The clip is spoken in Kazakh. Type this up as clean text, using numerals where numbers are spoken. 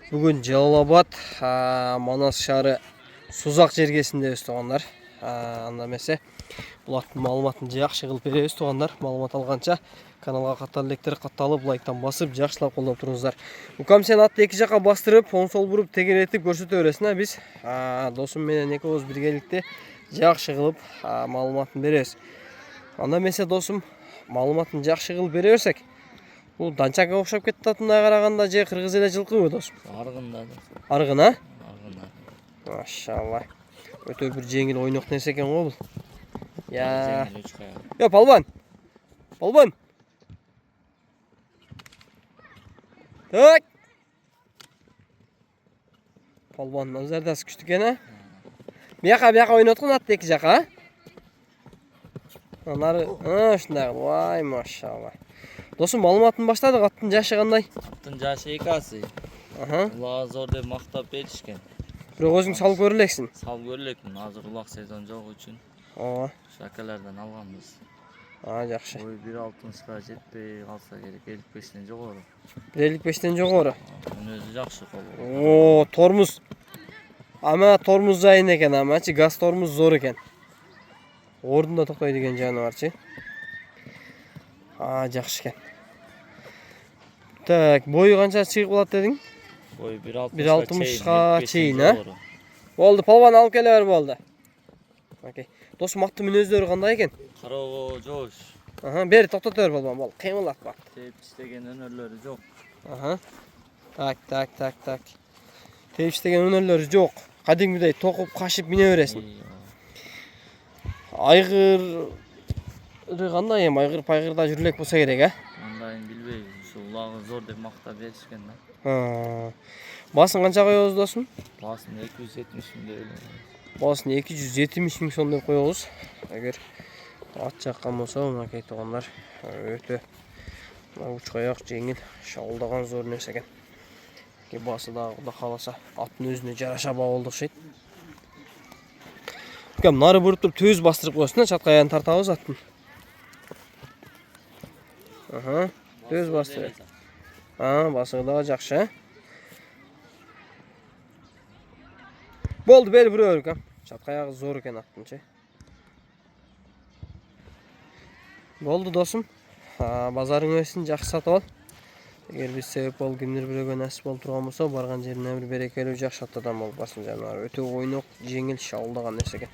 Бүгін Жалал-Абад, Манас шары Сузақ жергесіндебіз туғандар. Анда месе бұлаттың малыматын жақшы қылып береміз туғандар. Малымат алғанша каналға қатарлықтер қатталып, лайктан басып, жақшылап қолдап тұрыңыздар. Мұқам сен атты екі жаққа бастырып, оң сол бұрып тегеретіп көрсете өресін. Біз досым менен екеуіміз біргелікте жақшы қылып малыматын береміз. Анда месе досым малыматын жақшы қылып бере берсек, бұл данчаға оқшап кетті атына қарағанда же қырғыз еле жылқы ғой досым? Арғында. Арғын, а? Арғында. Машалла. Өте бір жеңіл ойнақ нәрсе екен ғой бұл. Я. Жеңіл 3 қаяқ. Yo, Palvan. Palvan. Так. Palvan nazardasi күшті екен, а? Бияқа ойнатқан атты екі жақа, а? Нары, шындай. Вай, машалла. Досым, малыматын баштадық, аттың жашы қандай? Аттың жашы 2 асы. Улағы зор деп мақтап берішкен. Бірақ өзің сал көрілексің? Сал көрілекпін, азыр улақ сезон жоқ үшін. Шакалардан алғанбыз. Жақшы. Ой, 1.60-ға жетпей қалса керек, 55-тен жоғары. 1.55-тен жоғары? Оның өзі жақшы қолы. О, тормуз. Ама тормуз жайын екен, ама газ тормуз зор екен. Ордында тоқтайды екен жануар, жақшы екен. Так, бойы қанша шығып болады дедің? Бойы 1.60-ға чейін, а? Болды, Палван алып келе бер болды. Окей. Досым, атты мінөздері қандай екен? Қарауы жош. Бері тоқтат бер Палван, бол. Қимылдап бақ. Тепіштеген өнерлері жоқ. Так. Тепіштеген өнерлері жоқ. Қадимгідей тоқып қашып мине бересің. Айғыр қандай ем? Айғыр пайғырда жүрілек болса керек, а? Ондайын білбеймін. Улағы зор деп мақтап берішкен. Басын қанша қойыңыз досым? Басын 270 мың деп өлем. Басын 270 мың сон деп қойыңыз. Егер ат жаққан болса, онакей туғандар өте ұч қаяқ жеңіл, шауылдаған зор нәрсе екен. Басы да қаласа аттың өзіне жараша бауылдық шейді. Нары бұрып тұрып төз бастырып қойсын, чатқа аяғын тартауыз аттың. Төз бастырып. Басығы да жақшы. Болды, бел бұр өрік. Чатқа аяғы зор екен аттың. Болды досым. Базарың өсін жақсы сатып ал. Егер біз себеп бол, кімдер біреуге нәсіп болып тұрған болса, барған жеріне бір берекелі жақсы аттадан болып барсын жануар. Өте ойнақ, жеңіл, шауылдаған нәрсе екен.